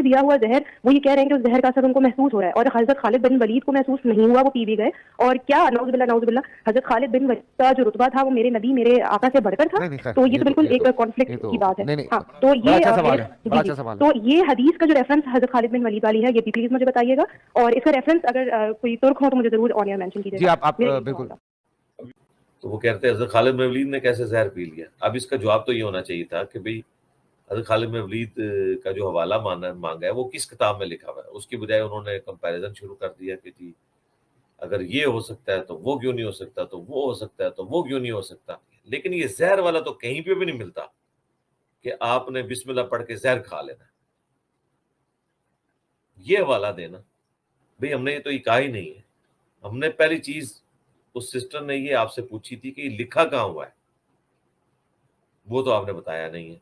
دیا ہوا زہر وہ یہ کہہ رہے ہیں کہ اس زہر کا اثر ان کو محسوس ہو رہا ہے، اور حضرت خالد بن ولید کو محسوس نہیں ہوا، وہ پی بھی گئے. اور کیا نعوذ باللہ نعوذ باللہ، حضرت خالد بن ولید کا جو رتبہ تھا وہ میرے نبی میرے آقا سے بڑھ کر تھا. تو یہ تو بالکل ایک کانفلکٹ کی بات ہے. ہاں تو یہ تو یہ حدیث کا جو ریفرنس حضرت خالد بن ولید والی ہے یہ بھی پلیز مجھے بتائیے گا، اور اس کا ریفرنس اگر کوئی ترک ہو تو مجھے ضرور آن ایئر مینشن کیجیے گا. جی آپ بالکل. تو وہ کہتے ہیں حضرت خالد بن ولید نے کیسے زہر پی لیا. اب اس کا جواب تو یہ ہونا چاہیے تھا کہ بھئی حضرت خالد بن ولید کا جو حوالہ مانگا ہے وہ کس کتاب میں لکھا ہوا ہے. اس کی بجائے انہوں نے کمپیریزن شروع کر دیا کہ جی اگر یہ ہو سکتا ہے تو وہ کیوں نہیں ہو سکتا، تو وہ ہو سکتا ہے تو وہ کیوں نہیں ہو سکتا. لیکن یہ زہر والا تو کہیں پہ بھی نہیں ملتا کہ آپ نے بسم اللہ پڑھ کے زہر کھا لینا. یہ حوالہ دینا بھئی ہم نے یہ تو یہ کہا ہی نہیں ہے. ہم نے پہلی چیز اس سسٹر نے یہ آپ سے پوچھی تھی کہ یہ لکھا کہاں ہوا ہے، وہ تو آپ نے بتایا نہیں ہے.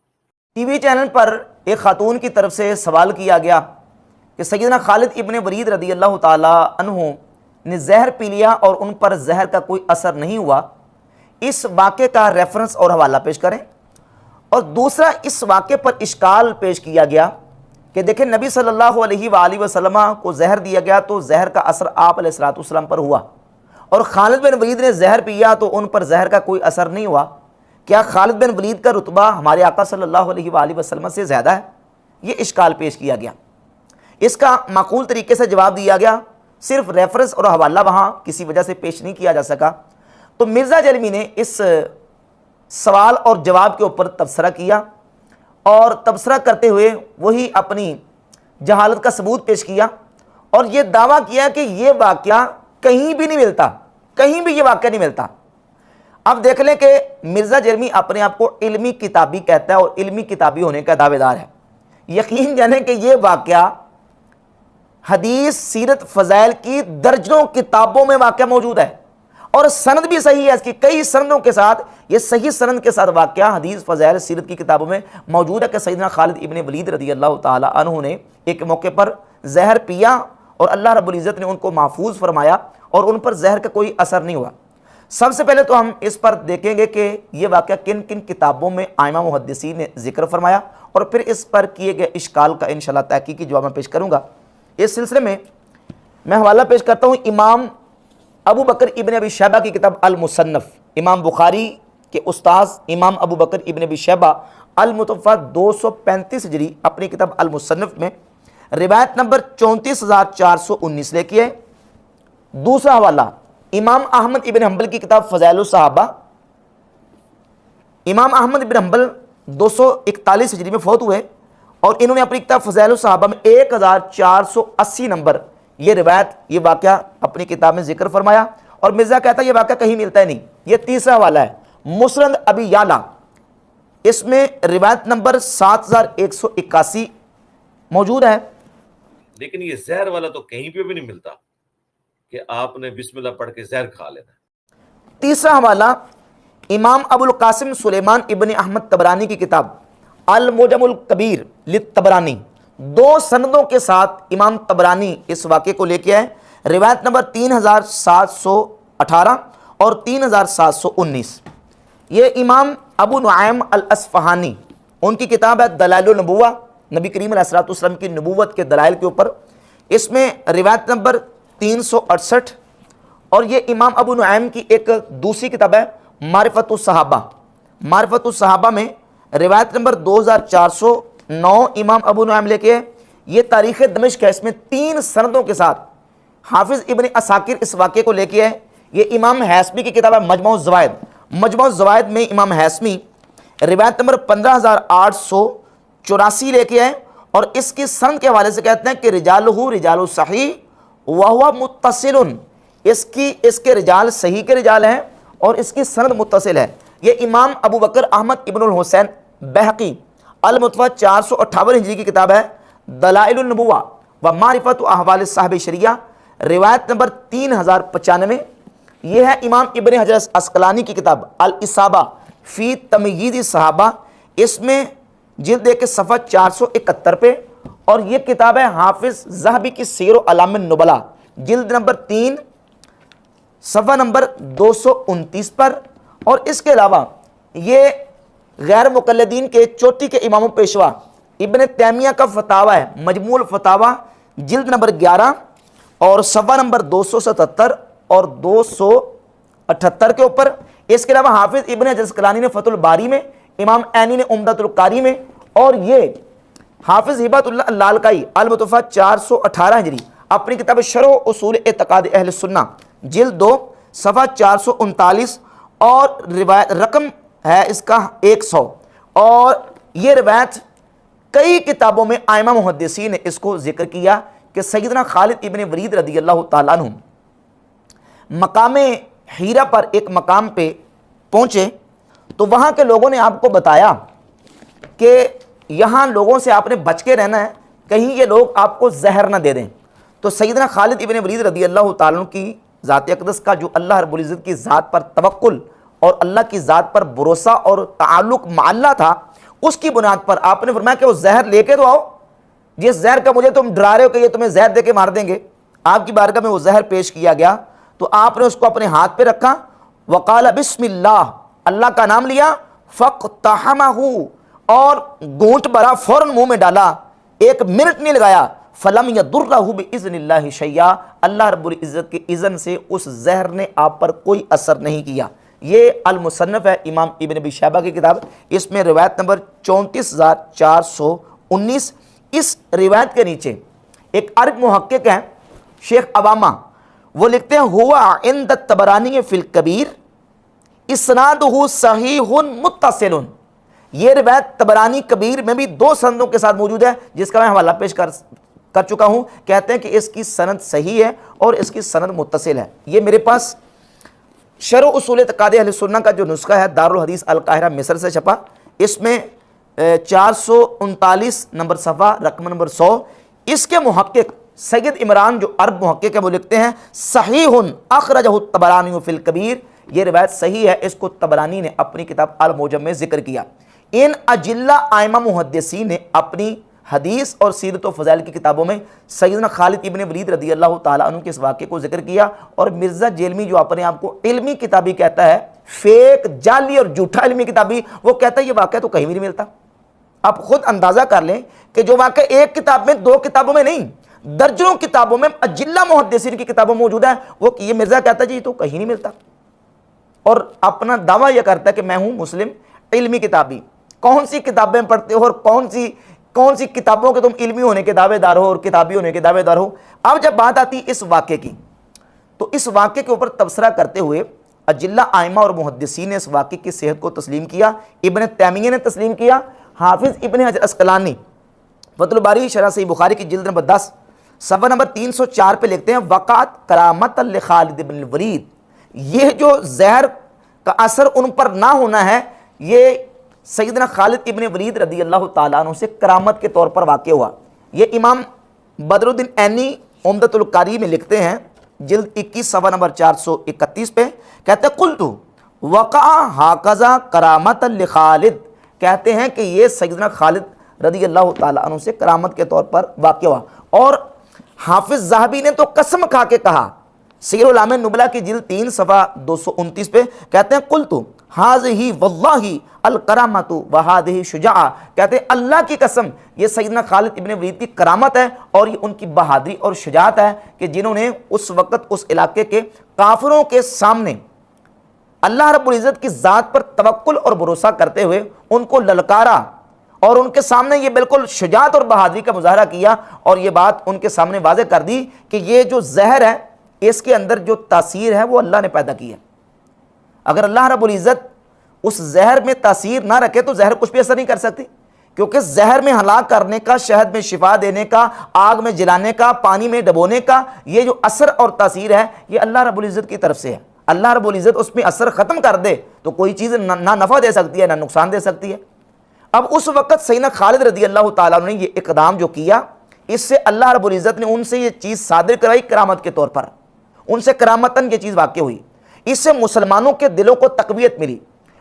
ٹی وی چینل پر ایک خاتون کی طرف سے سوال کیا گیا کہ سیدنا خالد ابن ولید رضی اللہ تعالی عنہ نے زہر پی لیا اور ان پر زہر کا کوئی اثر نہیں ہوا. اس واقعے کا ریفرنس اور حوالہ پیش کریں. اور دوسرا اس واقعے پر اشکال پیش کیا گیا کہ دیکھیں نبی صلی اللہ علیہ وآلہ وسلم کو زہر دیا گیا تو زہر کا اثر آپ علیہ الصلوۃ والسلام پر ہوا، اور خالد بن ولید نے زہر پیا تو ان پر زہر کا کوئی اثر نہیں ہوا. کیا خالد بن ولید کا رتبہ ہمارے آقا صلی اللہ علیہ وآلہ وسلم سے زیادہ ہے؟ یہ اشکال پیش کیا گیا. اس کا معقول طریقے سے جواب دیا گیا، صرف ریفرنس اور حوالہ وہاں کسی وجہ سے پیش نہیں کیا جا سکا. تو مرزا جرمی نے اس سوال اور جواب کے اوپر تبصرہ کیا، اور تبصرہ کرتے ہوئے وہی اپنی جہالت کا ثبوت پیش کیا، اور یہ دعویٰ کیا کہ یہ واقعہ کہیں بھی نہیں ملتا، کہیں بھی یہ واقعہ نہیں ملتا. اب دیکھ لیں کہ مرزا جرمی اپنے آپ کو علمی کتابی کہتا ہے اور علمی کتابی ہونے کا دعوے دار ہے. یقین جانیں کہ یہ واقعہ حدیث سیرت فضائل کی درجنوں کتابوں میں واقعہ موجود ہے، اور سند بھی صحیح ہے، اس کی کئی سندوں کے ساتھ، یہ صحیح سند کے ساتھ واقعہ حدیث فضائل سیرت کی کتابوں میں موجود ہے کہ سیدنا خالد ابن ولید رضی اللہ تعالی عنہ نے ایک موقع پر زہر پیا اور اللہ رب العزت نے ان کو محفوظ فرمایا اور ان پر زہر کا کوئی اثر نہیں ہوا. سب سے پہلے تو ہم اس پر دیکھیں گے کہ یہ واقعہ کن کن کتابوں میں ائمہ محدثین نے ذکر فرمایا، اور پھر اس پر کیے گئے اشکال کا انشاءاللہ تحقیقی جواب میں پیش کروں گا. اس سلسلے میں حوالہ پیش کرتا ہوں امام ابو بکر ابن ابی شیبہ کی کتاب المصنف. امام بخاری کے استاذ امام ابو بکر ابن ابی شیبہ المتوفیٰ 235 ہجری اپنی کتاب المصنف میں روایت نمبر 34419 لے کے. دوسرا حوالہ امام احمد ابن حنبل کی کتاب فضائل الصحابہ. امام احمد ابن حنبل 241 ہجری میں فوت ہوئے، اور انہوں نے اپنی کتاب فضائل الصحابہ میں 1480 نمبر یہ روایت یہ واقعہ اپنی کتاب میں ذکر فرمایا. اور مرزا کہتا ہے یہ واقعہ کہیں ملتا ہے نہیں. یہ تیسرا حوالہ ہے مسند ابی یعلا، اس میں روایت نمبر 7181 موجود ہے. لیکن یہ زہر والا تو کہیں پہ بھی نہیں ملتا کہ آپ نے بسم اللہ پڑھ کے زہر کھا لینا. تیسرا حوالہ امام ابو القاسم سلیمان ابن احمد طبرانی کی کتاب المعجم الکبیر للطبرانی. 2 سندوں کے ساتھ امام طبرانی اس واقعے کو لے کے آئے. روایت نمبر 3718 اور 3719. یہ امام ابو نعیم الاصفہانی ان کی کتاب ہے دلائل النبوہ، نبی کریم علیہ السلام کی نبوت کے دلائل کے اوپر. اس میں روایت نمبر 368. اور یہ امام ابو نعیم کی ایک دوسری کتاب ہے معرفت الصحابہ. معرفت الصحابہ میں روایت نمبر 2409 امام ابو نعیم لے کے. یہ تاریخ دمشق ہے، اس میں 3 سندوں کے ساتھ حافظ ابن عساکر اس واقعے کو لے کے آئے. یہ امام حیثمی کی کتاب ہے مجمع الزوائد. مجمع الزوائد میں امام حیثمی روایت نمبر 15884 لے کے آئے، اور اس کی سند کے حوالے سے کہتے ہیں کہ رجالہ رجال الصحیح وہو متصل. اس کے رجال صحیح کے رجال ہیں اور اس کی سند متصل ہے. یہ امام ابو بکر احمد ابن الحسین بہقی المتوفیٰ 458 ہجری کی کتاب ہے دلائل النبوہ و معرفت احوال صاحب شریعہ. روایت نمبر 3095. یہ ہے امام ابن حجر عسقلانی کی کتاب الاصابہ فی تمییز الصحابہ. اس میں جلد 1 کے صفحہ 471 پہ. اور یہ کتاب ہے حافظ ذہبی کی سیر و اعلام النبلاء جلد نمبر 3 صفحہ نمبر 229 پر. اور اس کے علاوہ یہ غیر مقلدین کے چوٹی کے امام و پیشوا ابن تیمیہ کا فتاوہ ہے، مجموع الفتاوہ جلد نمبر 11 اور صفحہ نمبر 277 اور 278 کے اوپر۔ اس کے علاوہ حافظ ابن حجر اسقلانی نے فتح الباری میں، امام عینی نے عمدۃ القاری میں، اور یہ حافظ ہبۃ اللہ اللالکائی المتوفیٰ 418 ہجری اپنی کتاب شرح اصول اعتقاد اہل سنہ جلد 2 صفحہ 439 اور روایت رقم ہے اس کا 100، اور یہ روایت کئی کتابوں میں ائمہ محدثین نے اس کو ذکر کیا کہ سیدنا خالد ابن ولید رضی اللہ تعالیٰ عنہ مقام ہیرا پر ایک مقام پہ پہنچے تو وہاں کے لوگوں نے آپ کو بتایا کہ یہاں لوگوں سے آپ نے بچ کے رہنا ہے، کہیں یہ لوگ آپ کو زہر نہ دے دیں۔ تو سیدنا خالد ابن ولید رضی اللہ تعالیٰ عنہ کی ذات اقدس کا جو اللہ رب العزت کی ذات پر توکل اور اللہ کی ذات پر بھروسہ اور تعلق مع اللہ تھا، اس کی بنیاد پر آپ نے فرمایا کہ وہ زہر لے کے تو آؤ، جس زہر کا مجھے تم ڈرا رہے ہو کہ یہ تمہیں زہر دے کے مار دیں گے۔ آپ کی بارگاہ میں وہ زہر پیش کیا گیا تو آپ نے اس کو اپنے ہاتھ پہ رکھا، وقال بسم اللہ، اللہ کا نام لیا، فاقتحمہ، اور گونٹ بھرا، فوراً منہ میں ڈالا، 1 منٹ نہیں لگایا، فلم یضرہ باذن اللہ شیئا، اللہ رب العزت کے اذن سے اس زہر نے آپ پر کوئی اثر نہیں کیا۔ یہ المصنف ہے امام ابن ابی شیبہ کی کتاب، اس میں روایت نمبر 34419۔ اس روایت کے نیچے ایک عرب محقق ہیں شیخ عوامہ، وہ لکھتے ہیں ہوا عند الطبرانی فی الکبیر اسنادہ صحیح متصل۔ یہ روایت طبرانی کبیر میں بھی 2 سندوں کے ساتھ موجود ہے، جس کا میں حوالہ پیش کر چکا ہوں۔ کہتے ہیں کہ اس کی سند صحیح ہے اور اس کی سند متصل ہے۔ یہ میرے پاس شرح اصول اعتقاد اہل سنہ کا جو نسخہ ہے دارالحدیث القاہرہ مصر سے چھپا، اس میں 439 نمبر صفحہ رقم نمبر 100، اس کے محقق سید عمران جو عرب محقق ہے وہ لکھتے ہیں صحیح اخرجہ الطبرانی فی الکبیر، یہ روایت صحیح ہے، اس کو طبرانی نے اپنی کتاب المعجم میں ذکر کیا۔ ان اجلہ ائمہ محدثین نے اپنی حدیث اور سیرت و فضائل کی کتابوں میں سیدنا خالد ابن ولید رضی اللہ تعالیٰ عنہ کے اس واقعے کو ذکر کیا، اور مرزا جیلمی جو اپنے آپ کو علمی کتابی کہتا ہے، فیک جعلی اور جھوٹا علمی کتابی، وہ کہتا ہے یہ واقعہ تو کہیں بھی نہیں ملتا۔ آپ خود اندازہ کر لیں کہ جو واقعہ ایک کتاب میں 2 کتابوں میں نہیں درجنوں کتابوں میں اجلہ محدثین کی کتابوں میں موجود ہے، وہ یہ مرزا کہتا ہے جی یہ تو کہیں نہیں ملتا، اور اپنا دعویٰ یہ کرتا ہے کہ میں ہوں مسلم علمی کتابی۔ کون سی کتابیں پڑھتے ہو اور کون سی کتابوں کے تم علمی ہونے کے دعوے دار ہو اور کتابی ہونے کے دعوے دار ہو۔ اب جب بات آتی اس واقعے کی تو اس واقعے کے اوپر تبصرہ کرتے ہوئے اجلہ ائمہ اور محدثین نے اس واقعے کی صحت کو تسلیم کیا، ابن تیمیہ نے تسلیم کیا، حافظ ابن حجر اسقلانی فتح الباری شرح صحیح بخاری کی جلد نمبر 10 صفحہ نمبر 304 پہ لکھتے ہیں وقعت کرامت لخالد بن الولید، یہ جو زہر کا اثر ان پر نہ ہونا ہے یہ سیدنا خالد ابن ولید رضی اللہ تعالیٰ عنہ سے کرامت کے طور پر واقع ہوا۔ یہ امام بدر الدین عینی عمدۃ القاری میں لکھتے ہیں جلد 21 صفحہ نمبر 431 پہ، کہتے ہیں قلت وقع ہاکذا کرامت لخالد، کہتے ہیں کہ یہ سیدنا خالد رضی اللہ تعالیٰ عنہ سے کرامت کے طور پر واقع ہوا۔ اور حافظ ذہبی نے تو قسم کھا کے کہا سیر اعلام نبلا کی جلد 3 صفحہ 229 پہ، کہتے ہیں قلت ھذہ واللہ الکرامۃ وھذہ شجاعہ، کہتے ہیں اللہ کی قسم یہ سیدنا خالد ابن ولید کی کرامت ہے اور یہ ان کی بہادری اور شجاعت ہے کہ جنہوں نے اس وقت اس علاقے کے کافروں کے سامنے اللہ رب العزت کی ذات پر توکل اور بھروسہ کرتے ہوئے ان کو للکارا اور ان کے سامنے یہ بالکل شجاعت اور بہادری کا مظاہرہ کیا، اور یہ بات ان کے سامنے واضح کر دی کہ یہ جو زہر ہے اس کے اندر جو تاثیر ہے وہ اللہ نے پیدا کی ہے۔ اگر اللہ رب العزت اس زہر میں تاثیر نہ رکھے تو زہر کچھ بھی اثر نہیں کر سکتی، کیونکہ زہر میں ہلاک کرنے کا، شہد میں شفا دینے کا، آگ میں جلانے کا، پانی میں ڈبونے کا یہ جو اثر اور تاثیر ہے یہ اللہ رب العزت کی طرف سے ہے۔ اللہ رب العزت اس میں اثر ختم کر دے تو کوئی چیز نہ نفع دے سکتی ہے نہ نقصان دے سکتی ہے۔ اب اس وقت سیدنا خالد رضی اللہ تعالیٰ عنہ نے یہ اقدام جو کیا، اس سے اللہ رب العزت نے ان سے یہ چیز صادر کروائی کرامت کے طور پر، ان سے کرامتاً یہ چیز واقع ہوئی۔ اس سے مسلمانوں کے دلوں کو تقویت ملی،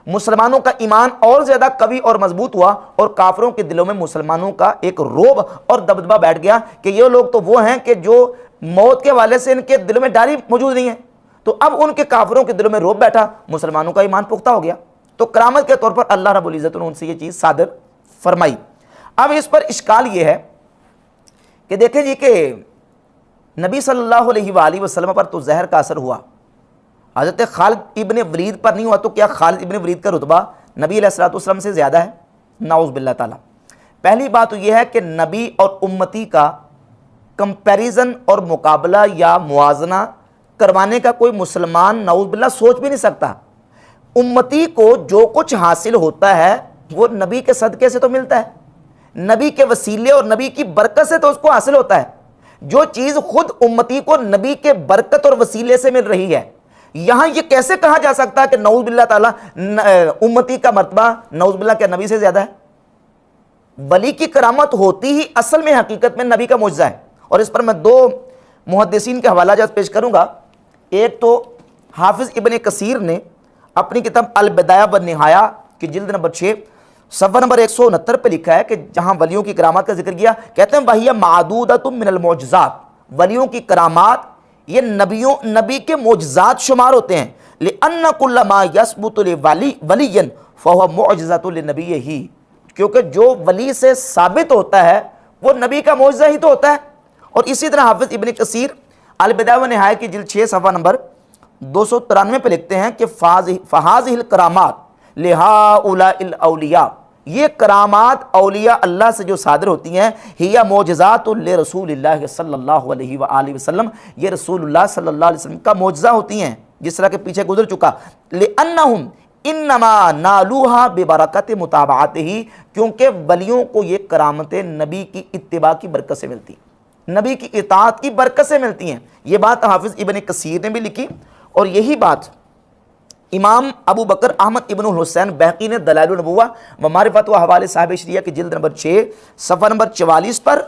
مسلمانوں کا ایمان اور زیادہ قوی اور مضبوط ہوا، اور کافروں کے دلوں میں مسلمانوں کا ایک رعب اور دبدبہ بیٹھ گیا کہ یہ لوگ تو وہ ہیں کہ جو موت کے حوالے سے ان کے دلوں میں ڈر ہی موجود نہیں ہے، تو اب ان کے کافروں کے دلوں میں رعب بیٹھا، مسلمانوں کا ایمان پختہ ہو گیا۔ تو کرامت کے طور پر اللہ رب العزت نے ان سے یہ چیز صادر فرمائی۔ اب اس پر اشکال یہ ہے کہ دیکھیں جی کہ نبی صلی اللہ علیہ وآلہ وسلم پر تو زہر کا اثر ہوا، حضرت خالد ابن ولید پر نہیں ہوا، تو کیا خالد ابن ولید کا رتبہ نبی علیہ الصلوۃ والسلام سے زیادہ ہے؟ نعوذ باللہ تعالیٰ۔ پہلی بات تو یہ ہے کہ نبی اور امتی کا کمپیریزن اور مقابلہ یا موازنہ کروانے کا کوئی مسلمان نعوذ باللہ سوچ بھی نہیں سکتا۔ امتی کو جو کچھ حاصل ہوتا ہے وہ نبی کے صدقے سے تو ملتا ہے، نبی کے وسیلے اور نبی کی برکت سے تو اس کو حاصل ہوتا ہے۔ جو چیز خود امتی کو نبی کے برکت اور وسیلے سے مل رہی ہے، یہاں یہ کیسے کہا جا سکتا ہے کہ نعوذ باللہ تعالیٰ امتی کا مرتبہ نعوذ باللہ کیا نبی سے زیادہ ہے؟ ولی کی کرامت ہوتی ہی اصل میں حقیقت میں نبی کا معجزہ ہے، اور اس پر میں دو محدثین کے حوالہ جات پیش کروں گا۔ ایک تو حافظ ابن کثیر نے اپنی کتاب البدایہ والنہایہ کی جلد نمبر 6 صفحہ نمبر 169 پہ لکھا ہے کہ جہاں ولیوں کی کرامات کا ذکر کیا، کہتے ہیں وَهِيَ مَعْدُودَةٌ مِّنَ الْمُعْجِزَاتِ، ولیوں کی کرامات یہ نبی کے معجزات شمار ہوتے ہیں۔ لِأَنَّ كُلَّ مَا يَثْبُتُ لِوَلِيٍّ فَهُوَ مُعْجِزَةٌ لِنَبِيِّهِ، کیونکہ جو ولی سے ثابت ہوتا ہے وہ نبی کا معجزہ ہی تو ہوتا ہے۔ اور اسی طرح حافظ ابن کثیر البدایہ والنہایہ کی جلد 6 صفحہ نمبر 293 پہ لکھتے ہیں کہ فَهَذِهِ الْكَرَامَاتِ لِهَٰؤُلَاءِ الْأَوْلِيَاءِ، یہ کرامات اولیاء اللہ سے جو صادر ہوتی ہیں، ہِیَ مُعْجِزَاتٌ لِرَسُولِ اللَّهِ صلی اللہ علیہ وآلہ وسلم، یہ رسول اللہ صلی اللہ علیہ وسلم کا معجزہ ہوتی ہیں، جس طرح کہ پیچھے گزر چکا۔ لِأَنَّهُمْ انما نالوہا ببرکت متابعتہ، کیونکہ ولیوں کو یہ کرامتیں نبی کی اتباع کی برکت سے ملتی، نبی کی اطاعت کی برکت سے ملتی ہیں۔ یہ بات حافظ ابن کثیر نے بھی لکھی، اور یہی بات امام ابو بکر احمد ابن الحسین بہقی نے دلائل النبوہ و معرفت و حوالے صاحب شریعہ کی جلد نمبر 6 صفحہ نمبر 44 پر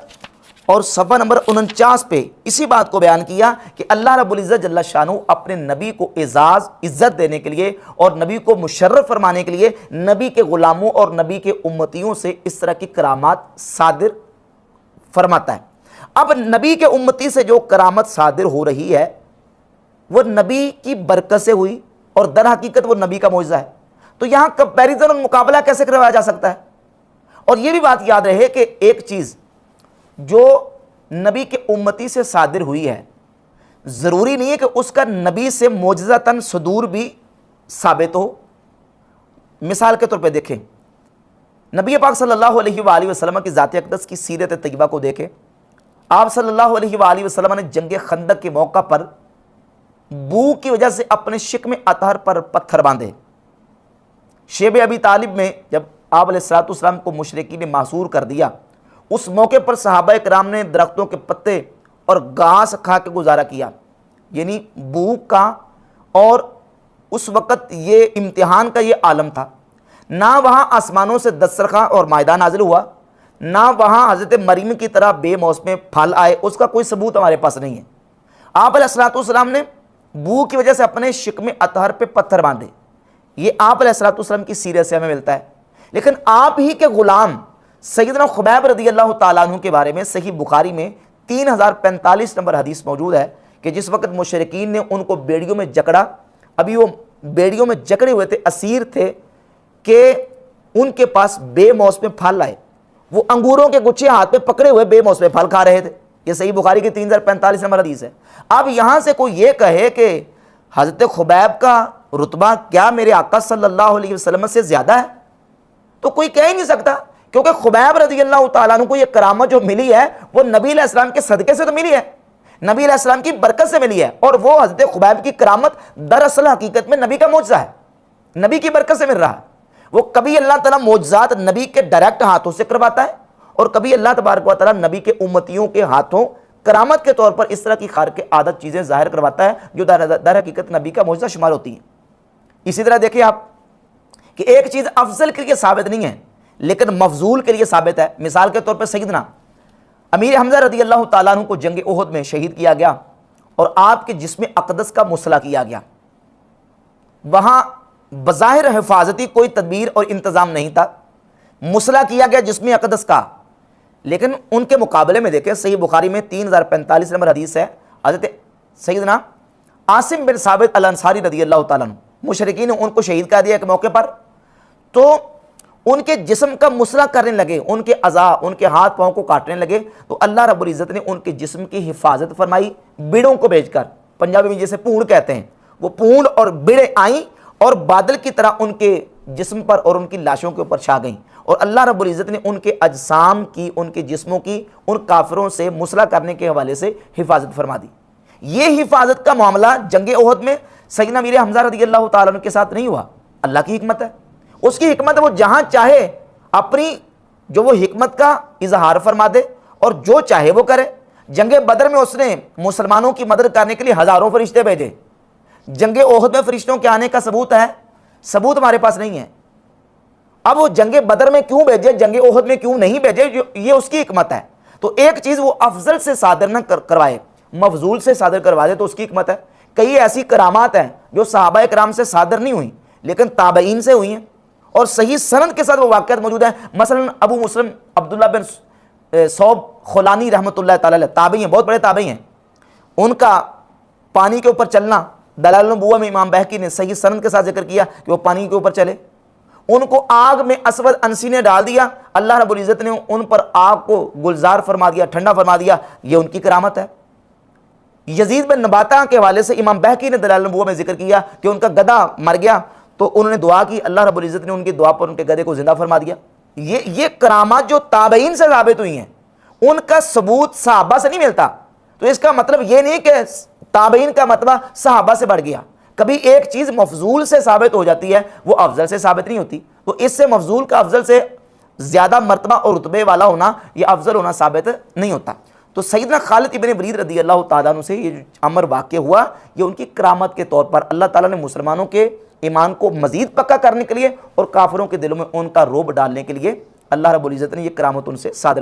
اور صفحہ نمبر 49 پہ اسی بات کو بیان کیا کہ اللہ رب العزت جل شانہ اپنے نبی کو اعزاز عزت دینے کے لیے اور نبی کو مشرف فرمانے کے لیے نبی کے غلاموں اور نبی کے امتیوں سے اس طرح کی کرامات صادر فرماتا ہے۔ اب نبی کے امتی سے جو کرامت صادر ہو رہی ہے وہ نبی کی برکت سے ہوئی، اور در حقیقت وہ نبی کا معجزہ ہے، تو یہاں کمپیریزن اور مقابلہ کیسے کروایا جا سکتا ہے؟ اور یہ بھی بات یاد رہے کہ ایک چیز جو نبی کے امتی سے صادر ہوئی ہے ضروری نہیں ہے کہ اس کا نبی سے معجزتاً صدور بھی ثابت ہو۔ مثال کے طور پہ دیکھیں، نبی پاک صلی اللہ علیہ وآلہ وسلم کی ذات اقدس کی سیرت طیبہ کو دیکھیں۔ آپ صلی اللہ علیہ وآلہ وسلم نے جنگ خندق کے موقع پر بو کی وجہ سے اپنے شکم اطہر پر پتھر باندھے۔ شیب ابی طالب میں جب آپ علیہ الصلوۃ والسلام کو مشرکین نے محصور کر دیا، اس موقع پر صحابہ کرام نے درختوں کے پتے اور گھاس کھا کے گزارا کیا، یعنی بھوک کا، اور اس وقت یہ امتحان کا یہ عالم تھا، نہ وہاں آسمانوں سے دسترخواں اور مائدہ نازل ہوا، نہ وہاں حضرت مریم کی طرح بے موسم پھل آئے، اس کا کوئی ثبوت ہمارے پاس نہیں ہے۔ آپ علیہ الصلوۃ والسلام نے بو کی وجہ سے اپنے شکم اطہر پہ پتھر باندھے، یہ آپ علیہ الصلوۃ والسلام کی سیرت سے ہمیں ملتا ہے۔ لیکن آپ ہی کے غلام سیدنا خبیب رضی اللہ تعالیٰ عنہ کے بارے میں صحیح بخاری میں 3045 نمبر حدیث موجود ہے کہ جس وقت مشرکین نے ان کو بیڑیوں میں جکڑا، ابھی وہ بیڑیوں میں جکڑے ہوئے تھے، اسیر تھے، کہ ان کے پاس بے موسم پھل آئے، وہ انگوروں کے گچھے ہاتھ میں پکڑے ہوئے بے موسم پھل کھا رہے تھے۔ یہ صحیح بخاری کی 3045 نمبر حدیث ہے۔ اب یہاں سے کوئی یہ کہے کہ حضرت خبیب کا رتبہ کیا میرے آقا صلی اللہ علیہ وسلم سے زیادہ ہے، تو کوئی کہہ ہی نہیں سکتا، کیونکہ خبیب رضی اللہ تعالیٰ عنہ کو یہ کرامت جو ملی ہے وہ نبی علیہ السلام کے صدقے سے تو ملی ہے، نبی علیہ السلام کی برکت سے ملی ہے، اور وہ حضرت خبیب کی کرامت دراصل حقیقت میں نبی کا معجزہ ہے، نبی کی برکت سے مل رہا ہے۔ وہ کبھی اللہ تعالیٰ معجزات نبی کے ڈائریکٹ ہاتھوں سے کرواتا ہے، اور کبھی اللہ تبارک و تعالیٰ نبی کے امتیوں کے ہاتھوں کرامت کے طور پر اس طرح کی خارق عادت چیزیں ظاہر کرواتا ہے جو در حقیقت نبی کا معجزہ شمار ہوتی ہیں۔ اسی طرح دیکھیں آپ کہ ایک چیز افضل کے لیے ثابت نہیں ہے لیکن مفضول کے لیے ثابت ہے۔ مثال کے طور پر سیدنا امیر حمزہ رضی اللہ تعالیٰ عنہ کو جنگ احد میں شہید کیا گیا، اور آپ کے جسم اقدس کا مسئلہ کیا گیا۔ وہاں بظاہر حفاظتی کوئی تدبیر اور انتظام نہیں تھا، مسئلہ کیا گیا جسم اقدس کا، لیکن ان کے مقابلے میں دیکھیں صحیح بخاری میں 3045 نمبر حدیث ہے، حضرت سیدنا عاصم بن ثابت الانصاری رضی اللہ تعالیٰ عنہ، مشرکین نے ان کو شہید کر دیا ایک موقع پر، تو ان کے جسم کا مسئلہ کرنے لگے، ان کے اعضاء، ان کے ہاتھ پاؤں کو کاٹنے لگے، تو اللہ رب العزت نے ان کے جسم کی حفاظت فرمائی بیڑوں کو بھیج کر. پنجابی میں جیسے پونڈ کہتے ہیں، وہ پونڈ اور بیڑیں آئیں اور بادل کی طرح ان کے جسم پر اور ان کی لاشوں کے اوپر چھا گئیں، اور اللہ رب العزت نے ان کے اجسام کی، ان کے جسموں کی ان کافروں سے مسئلہ کرنے کے حوالے سے حفاظت فرما دی. یہ حفاظت کا معاملہ جنگ احد میں سیدنا امیر حمزہ رضی اللہ تعالیٰ عنہ کے ساتھ نہیں ہوا. اللہ کی حکمت ہے، اس کی حکمت ہے، وہ جہاں چاہے اپنی جو وہ حکمت کا اظہار فرما دے اور جو چاہے وہ کرے. جنگ بدر میں اس نے مسلمانوں کی مدد کرنے کے لیے ہزاروں فرشتے بھیجے. جنگ احد میں فرشتوں کے آنے کا ثبوت ہے؟ ثبوت ہمارے پاس نہیں ہے. اب وہ جنگ بدر میں کیوں بھیجے، جنگ احد میں کیوں نہیں بھیجے، یہ اس کی حکمت ہے. تو ایک چیز وہ افضل سے صادر نہ کروائے، مفضول سے صادر کروا دے، تو اس کی حکمت ہے. کئی ایسی کرامات ہیں جو صحابہ کرام سے صادر نہیں ہوئی لیکن تابعین سے ہوئی ہیں، اور صحیح سند کے ساتھ وہ واقعات موجود ہیں. مثلا ابو مسلم عبداللہ بن صوب خولانی رحمۃ اللہ تعالی علیہ تابعی ہیں، بہت بڑے تابعی ہیں. ان کا پانی کے اوپر چلنا دلائل النبوہ میں امام بہقی نے صحیح سند کے ساتھ ذکر کیا کہ وہ پانی کے اوپر چلے. ان کو آگ میں اسود انسی نے ڈال دیا، اللہ رب العزت نے ان پر آگ کو گلزار فرما دیا، ٹھنڈا فرما دیا. یہ ان کی کرامت ہے. یزید بن نباتہ کے حوالے سے امام بہقی نے دلائل النبوہ میں ذکر کیا کہ ان کا گدھا مر گیا تو انہوں نے دعا کی، اللہ رب العزت نے ان کی دعا پر ان کے گدھے کو زندہ فرما دیا. یہ کرامات جو تابعین سے ثابت ہوئی ہیں، ان کا ثبوت صحابہ سے نہیں ملتا. تو اس کا مطلب یہ نہیں کہ تابعین کا مرتبہ صحابہ سے بڑھ گیا. کبھی ایک چیز مفضول سے ثابت ہو جاتی ہے، وہ افضل سے ثابت نہیں ہوتی. تو اس سے مفضول کا افضل سے زیادہ مرتبہ اور رتبے والا ہونا، یہ افضل ہونا ثابت نہیں ہوتا. تو سیدنا خالد ابن ولید رضی اللہ تعالیٰ عنہ سے یہ جو امر واقع ہوا، یہ ان کی کرامت کے طور پر اللہ تعالیٰ نے مسلمانوں کے ایمان کو مزید پکا کرنے کے لیے اور کافروں کے دلوں میں ان کا رعب ڈالنے کے لیے اللہ رب العزت نے یہ کرامت ان سے صادر فرمائی.